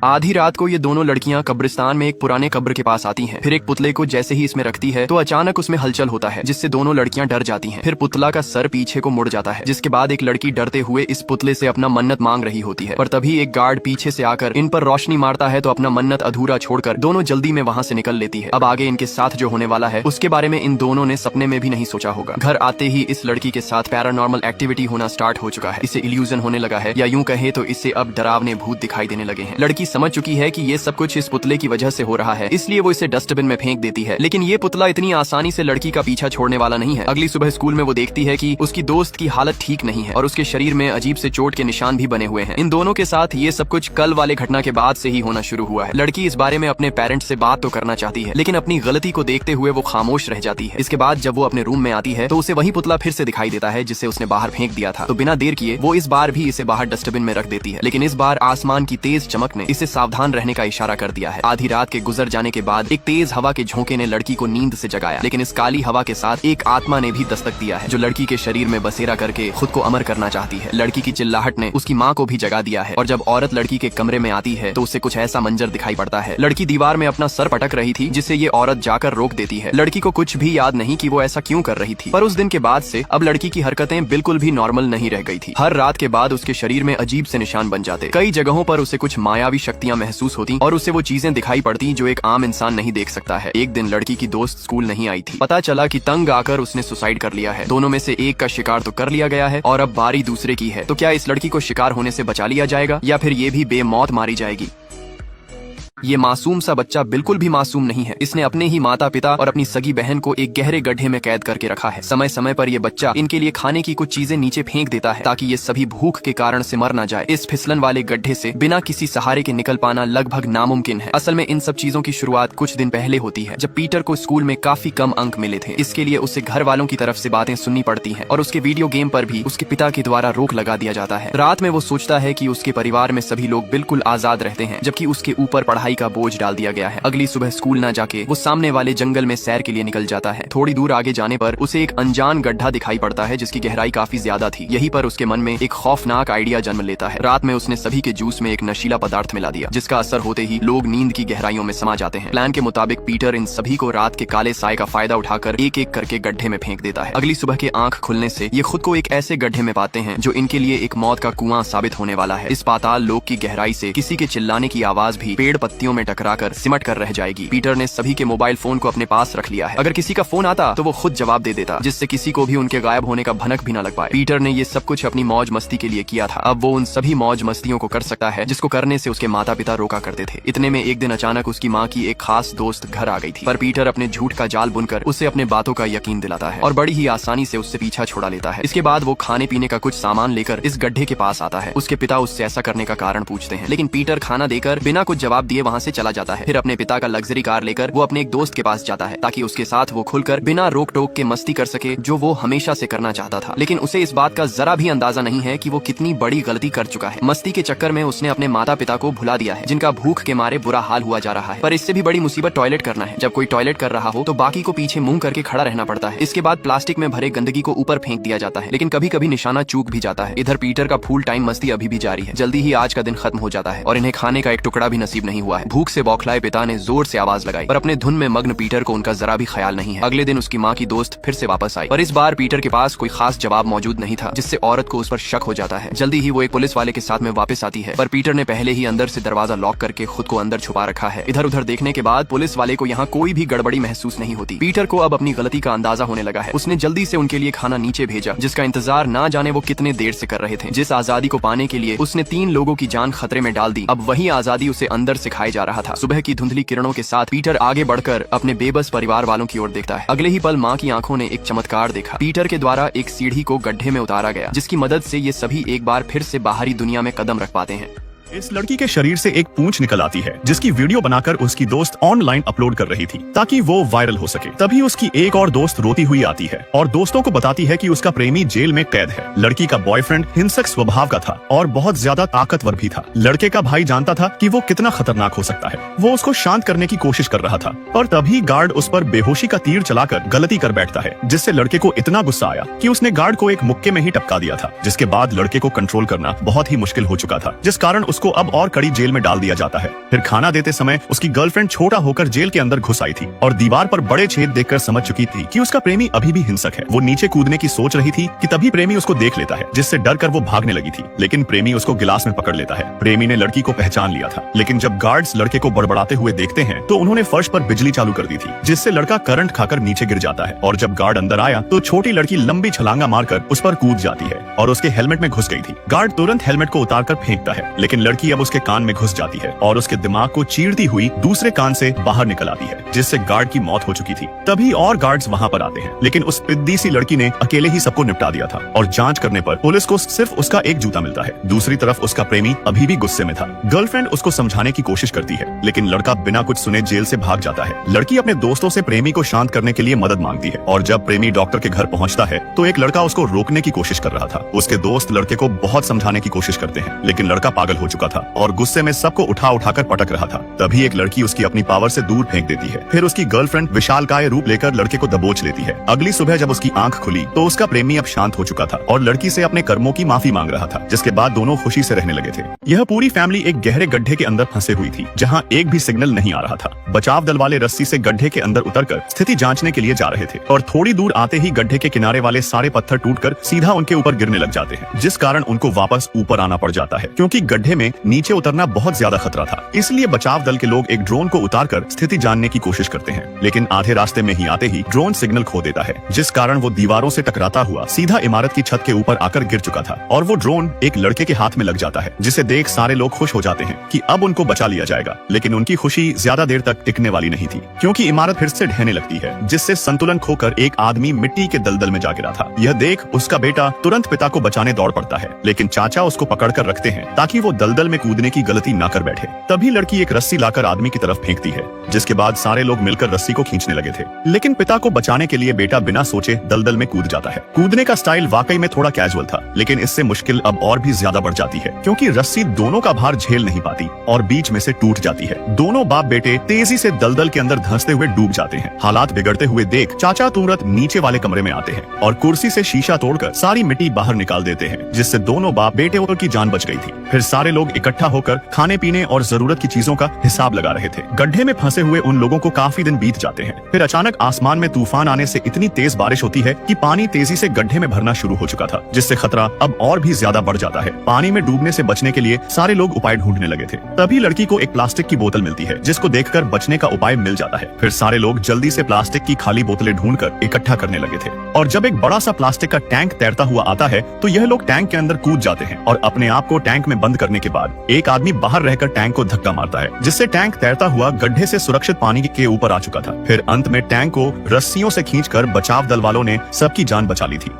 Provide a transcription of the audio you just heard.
आधी रात को ये दोनों लड़कियां कब्रिस्तान में एक पुराने कब्र के पास आती हैं। फिर एक पुतले को जैसे ही इसमें रखती है तो अचानक उसमें हलचल होता है, जिससे दोनों लड़कियां डर जाती हैं। फिर पुतला का सर पीछे को मुड़ जाता है, जिसके बाद एक लड़की डरते हुए इस पुतले से अपना मन्नत मांग रही होती है। पर तभी एक गार्ड पीछे से आकर इन पर रोशनी मारता है तो अपना मन्नत अधूरा छोड़कर दोनों जल्दी में वहाँ से निकल लेती है। अब आगे इनके साथ जो होने वाला है उसके बारे में इन दोनों ने सपने में भी नहीं सोचा होगा। घर आते ही इस लड़की के साथ पैरानॉर्मल एक्टिविटी होना स्टार्ट हो चुका है। इसे इल्यूजन होने लगा है, या यूं कहे तो इसे अब डरावने भूत दिखाई देने लगे हैं। लड़की समझ चुकी है कि ये सब कुछ इस पुतले की वजह से हो रहा है, इसलिए वो इसे डस्टबिन में फेंक देती है। लेकिन ये पुतला इतनी आसानी से लड़की का पीछा छोड़ने वाला नहीं है। अगली सुबह स्कूल में वो देखती है कि उसकी दोस्त की हालत ठीक नहीं है और उसके शरीर में अजीब से चोट के निशान भी बने हुए हैं। इन दोनों के साथ ये सब कुछ कल वाले घटना के बाद से ही होना शुरू हुआ है। लड़की इस बारे में अपने पेरेंट्स से बात तो करना चाहती है, लेकिन अपनी गलती को देखते हुए वो खामोश रह जाती है। इसके बाद जब वो अपने रूम में आती है तो उसे वही पुतला फिर से दिखाई देता है जिसे उसने बाहर फेंक दिया था। तो बिना देर किए वो इस बार भी इसे बाहर डस्टबिन में रख देती है। लेकिन इस बार आसमान की तेज चमक ने इसे सावधान रहने का इशारा कर दिया है। आधी रात के गुजर जाने के बाद एक तेज हवा के झोंके ने लड़की को नींद से जगाया, लेकिन इस काली हवा के साथ एक आत्मा ने भी दस्तक दिया है जो लड़की के शरीर में बसेरा करके खुद को अमर करना चाहती है। लड़की की चिल्लाहट ने उसकी माँ को भी जगा दिया है और जब औरत लड़की के कमरे में आती है तो उसे कुछ ऐसा मंजर दिखाई पड़ता है। लड़की दीवार में अपना सर पटक रही थी, जिसे ये औरत जाकर रोक देती है। लड़की को कुछ भी याद नहीं कि वो ऐसा क्यों कर रही थी, पर उस दिन के बाद से अब लड़की की हरकतें बिल्कुल भी नॉर्मल नहीं रह गई थी। हर रात के बाद उसके शरीर में अजीब से निशान बन जाते। कई जगहों पर उसे कुछ मायावी शक्तियां महसूस होती और उसे वो चीजें दिखाई पड़ती जो एक आम इंसान नहीं देख सकता है। एक दिन लड़की की दोस्त स्कूल नहीं आई थी। पता चला कि तंग आकर उसने सुसाइड कर लिया है। दोनों में से एक का शिकार तो कर लिया गया है और अब बारी दूसरे की है। तो क्या इस लड़की को शिकार होने से बचा लिया जाएगा या फिर ये भी बेमौत मारी जाएगी? ये मासूम सा बच्चा बिल्कुल भी मासूम नहीं है। इसने अपने ही माता पिता और अपनी सगी बहन को एक गहरे गड्ढे में कैद करके रखा है। समय समय पर ये बच्चा इनके लिए खाने की कुछ चीजें नीचे फेंक देता है ताकि ये सभी भूख के कारण से मर ना जाए। इस फिसलन वाले गड्ढे से बिना किसी सहारे के निकल पाना लगभग नामुमकिन है। असल में इन सब चीजों की शुरुआत कुछ दिन पहले होती है, जब पीटर को स्कूल में काफी कम अंक मिले थे। इसके लिए उसे घर वालों की तरफ से बातें सुननी पड़ती है और उसके वीडियो गेम पर भी उसके पिता के द्वारा रोक लगा दिया जाता है। रात में वो सोचता है कि उसके परिवार में सभी लोग बिल्कुल आजाद रहते हैं, जबकि उसके ऊपर पढ़ाई का बोझ डाल दिया गया है। अगली सुबह स्कूल ना जाके वो सामने वाले जंगल में सैर के लिए निकल जाता है। थोड़ी दूर आगे जाने पर उसे एक अनजान गड्ढा दिखाई पड़ता है जिसकी गहराई काफी ज्यादा थी। यहीं पर उसके मन में एक खौफनाक आइडिया जन्म लेता है। रात में उसने सभी के जूस में एक नशीला पदार्थ मिला दिया, जिसका असर होते ही लोग नींद की गहराइयों में समा जाते हैं। प्लान के मुताबिक पीटर इन सभी को रात के काले साए का फायदा उठाकर एक एक करके गड्ढे में फेंक देता है। अगली सुबह के आंख खुलने से ये खुद को एक ऐसे गड्ढे में पाते हैं जो इनके लिए एक मौत का कुआं साबित होने वाला है। इस पाताल लोक की गहराई से किसी के चिल्लाने की आवाज भी पेड़ पत्तियों में टकराकर सिमट कर रह जाएगी। पीटर ने सभी के मोबाइल फोन को अपने पास रख लिया है। अगर किसी का फोन आता तो वो खुद जवाब दे देता, जिससे किसी को भी उनके गायब होने का भनक भी न लग पाए। पीटर ने ये सब कुछ अपनी मौज मस्ती के लिए किया था। अब वो उन सभी मौज मस्तियों को कर सकता है जिसको करने से उसके माता पिता रोका करते थे। इतने में एक दिन अचानक उसकी माँ की एक खास दोस्त घर आ गई थी, पर पीटर अपने झूठ का जाल बुनकर उसे अपने बातों का यकीन दिलाता है और बड़ी ही आसानी से उससे पीछा छुड़ा लेता है। इसके बाद वो खाने पीने का कुछ सामान लेकर इस गड्ढे के पास आता है। उसके पिता उससे ऐसा करने का कारण पूछते हैं, लेकिन पीटर खाना देकर बिना कुछ जवाब दिए वहाँ से चला जाता है। फिर अपने पिता का लग्जरी कार लेकर वो अपने एक दोस्त के पास जाता है ताकि उसके साथ वो खुलकर बिना रोक टोक के मस्ती कर सके, जो वो हमेशा से करना चाहता था। लेकिन उसे इस बात का जरा भी अंदाजा नहीं है कि वो कितनी बड़ी गलती कर चुका है। मस्ती के चक्कर में उसने अपने माता पिता को भुला दिया है, जिनका भूख के मारे बुरा हाल हुआ जा रहा है। पर इससे भी बड़ी मुसीबत टॉयलेट करना है। जब कोई टॉयलेट कर रहा हो तो बाकी को पीछे मुंह करके खड़ा रहना पड़ता है। इसके बाद प्लास्टिक में भरे गंदगी को ऊपर फेंक दिया जाता है, लेकिन कभी कभी निशाना चूक भी जाता है। इधर पीटर का फुल टाइम मस्ती अभी भी जारी है। जल्दी ही आज का दिन खत्म हो जाता है और इन्हें खाने का एक टुकड़ा भी नसीब नहीं हुआ है। भूख से बौखलाए पिता ने जोर से आवाज लगाई, पर अपने धुन में मग्न पीटर को उनका जरा भी ख्याल नहीं है। अगले दिन उसकी माँ की दोस्त फिर से वापस आई, पर इस बार पीटर के पास कोई खास जवाब मौजूद नहीं था, जिससे औरत को उस पर शक हो जाता है। जल्दी ही वो एक पुलिस वाले के साथ में वापस आती है, पर पीटर ने पहले ही अंदर से दरवाजा लॉक करके खुद को अंदर छुपा रखा है। इधर उधर देखने के बाद पुलिस वाले को यहाँ कोई भी गड़बड़ी महसूस नहीं होती। पीटर को अब अपनी गलती का अंदाजा होने लगा है। उसने जल्दी से उनके लिए खाना नीचे भेजा, जिसका इंतजार ना जाने वो कितने देर से कर रहे थे। जिस आजादी को पाने के लिए उसने 3 लोगों की जान खतरे में डाल दी, अब वही आजादी उसे अंदर सिखाई जा रहा था। सुबह की धुंधली किरणों के साथ पीटर आगे बढ़कर अपने बेबस परिवार वालों की ओर देखता है। अगले ही पल माँ की आंखों ने एक चमत्कार देखा। पीटर के द्वारा एक सीढ़ी को गड्ढे में उतारा गया, जिसकी मदद से ये सभी एक बार फिर से बाहरी दुनिया में कदम रख पाते हैं। इस लड़की के शरीर से एक पूंछ निकल आती है, जिसकी वीडियो बनाकर उसकी दोस्त ऑनलाइन अपलोड कर रही थी ताकि वो वायरल हो सके। तभी उसकी एक और दोस्त रोती हुई आती है और दोस्तों को बताती है कि उसका प्रेमी जेल में कैद है। लड़की का बॉयफ्रेंड हिंसक स्वभाव का था और बहुत ज्यादा ताकतवर भी था। लड़के का भाई जानता था कि वो कितना खतरनाक हो सकता है। वो उसको शांत करने की कोशिश कर रहा था, और तभी गार्ड उस पर बेहोशी का तीर चलाकर गलती कर बैठता है, जिससे लड़के को इतना गुस्सा आया कि उसने गार्ड को एक मुक्के में ही टपका दिया था। जिसके बाद लड़के को कंट्रोल करना बहुत ही मुश्किल हो चुका था, जिस कारण उसको अब और कड़ी जेल में डाल दिया जाता है। फिर खाना देते समय उसकी गर्लफ्रेंड छोटा होकर जेल के अंदर घुस आई थी और दीवार पर बड़े छेद देखकर समझ चुकी थी कि उसका प्रेमी अभी भी हिंसक है। वो नीचे कूदने की सोच रही थी कि तभी प्रेमी उसको देख लेता है, जिससे डर कर वो भागने लगी थी, लेकिन प्रेमी उसको गिलास में पकड़ लेता है। प्रेमी ने लड़की को पहचान लिया था, लेकिन जब गार्ड्स लड़के को बड़बड़ाते हुए देखते हैं तो उन्होंने फर्श पर बिजली चालू कर दी थी, जिससे लड़का करंट खाकर नीचे गिर जाता है। और जब गार्ड अंदर आया तो छोटी लड़की लंबी छलांगा मारकर उस पर कूद जाती है और उसके हेलमेट में घुस गई थी। गार्ड तुरंत हेलमेट को उतारकर फेंकता है, लेकिन लड़की अब उसके कान में घुस जाती है और उसके दिमाग को चीरती हुई दूसरे कान से बाहर निकल आती है, जिससे गार्ड की मौत हो चुकी थी। तभी और गार्ड्स वहां पर आते हैं, लेकिन उस पिद्दी सी लड़की ने अकेले ही सबको निपटा दिया था और जांच करने पर पुलिस को सिर्फ उसका एक जूता मिलता है। दूसरी तरफ उसका प्रेमी अभी भी गुस्से में था। गर्लफ्रेंड उसको समझाने की कोशिश करती है, लेकिन लड़का बिना कुछ सुने जेल से भाग जाता है। लड़की अपने दोस्तों से प्रेमी को शांत करने के लिए मदद मांगती है और जब प्रेमी डॉक्टर के घर पहुंचता है तो एक लड़का उसको रोकने की कोशिश कर रहा था। उसके दोस्त लड़के को बहुत समझाने की कोशिश करते हैं, लेकिन लड़का पागल हो चुका था और गुस्से में सबको उठा उठाकर पटक रहा था। तभी एक लड़की उसकी अपनी पावर से दूर फेंक देती है। फिर उसकी गर्लफ्रेंड विशालकाय रूप लेकर लड़के को दबोच लेती है। अगली सुबह जब उसकी आंख खुली तो उसका प्रेमी अब शांत हो चुका था और लड़की से अपने कर्मों की माफी मांग रहा था, जिसके बाद दोनों खुशी से रहने लगे थे। यह पूरी फैमिली एक गहरे गड्ढे के अंदर फंसे हुई थी, जहां एक भी सिग्नल नहीं आ रहा था। बचाव दल वाले रस्सी से गड्ढे के अंदर उतरकर स्थिति जांचने के लिए जा रहे थे और थोड़ी दूर आते ही गड्ढे के किनारे वाले सारे पत्थर टूटकर सीधा उनके ऊपर गिरने लग जाते हैं, जिस कारण उनको वापस ऊपर आना पड़ जाता है, क्योंकि गड्ढे में नीचे उतरना बहुत ज्यादा खतरा था। इसलिए बचाव दल के लोग एक ड्रोन को उतारकर स्थिति जानने की कोशिश करते हैं, लेकिन आधे रास्ते में ही आते ही ड्रोन सिग्नल खो देता है, जिस कारण वो दीवारों से टकराता हुआ सीधा इमारत की छत के ऊपर आकर गिर चुका था और वो ड्रोन एक लड़के के हाथ में लग जाता है, जिसे देख सारे लोग खुश हो जाते हैं कि अब उनको बचा लिया जाएगा। लेकिन उनकी खुशी ज्यादा देर तक टिकने वाली नहीं थी, क्योंकि इमारत फिर से ढहने लगती है, जिससे संतुलन खोकर एक आदमी मिट्टी के दलदल में जा गिरा था। यह देख उसका बेटा तुरंत पिता को बचाने दौड़ पड़ता है, लेकिन चाचा उसको पकड़कर रखते हैं ताकि वो दलदल में कूदने की गलती ना कर बैठे। तभी लड़की एक रस्सी लाकर आदमी की तरफ फेंकती है, जिसके बाद सारे लोग मिलकर रस्सी को खींचने लगे थे, लेकिन पिता को बचाने के लिए बेटा बिना सोचे दलदल में कूद जाता है। कूदने का स्टाइल वाकई में थोड़ा कैजुअल था, लेकिन इससे मुश्किल अब और भी ज्यादा बढ़ जाती है, क्योंकि रस्सी दोनों का भार झेल नहीं पाती और बीच में से टूट जाती है। दोनों बाप बेटे तेजी से दलदल के अंदर धंसते हुए डूब जाते हैं। हालात बिगड़ते हुए देख चाचा तुरंत नीचे वाले कमरे में आते हैं और कुर्सी से शीशा तोड़कर सारी मिट्टी बाहर निकाल देते हैं, जिससे दोनों बाप बेटे की जान बच गई थी। फिर सारे लोग इकट्ठा होकर खाने पीने और जरूरत की चीजों का हिसाब लगा रहे थे। गड्ढे में फंसे हुए उन लोगों को काफी दिन बीत जाते हैं। फिर अचानक आसमान में तूफान आने से इतनी तेज बारिश होती है कि पानी तेजी से गड्ढे में भरना शुरू हो चुका था, जिससे खतरा अब और भी ज्यादा बढ़ जाता है। पानी में डूबने से बचने के लिए सारे लोग उपाय ढूंढने लगे थे। तभी लड़की को एक प्लास्टिक की बोतल मिलती है, जिसको देखकर बचने का उपाय मिल जाता है। फिर सारे लोग जल्दी से प्लास्टिक की खाली बोतलें ढूंढकर इकट्ठा करने लगे थे और जब एक बड़ा सा प्लास्टिक का टैंक तैरता हुआ आता है तो यह लोग टैंक के अंदर कूद जाते हैं और अपने आप को टैंक में बंद करने के बाद एक आदमी बाहर रहकर टैंक को धक्का मारता है, जिससे टैंक तैरता हुआ गड्ढे से सुरक्षित पानी के ऊपर आ चुका था। फिर अंत में टैंक को रस्सियों से खींचकर बचाव दल वालों ने सबकी जान बचा ली थी।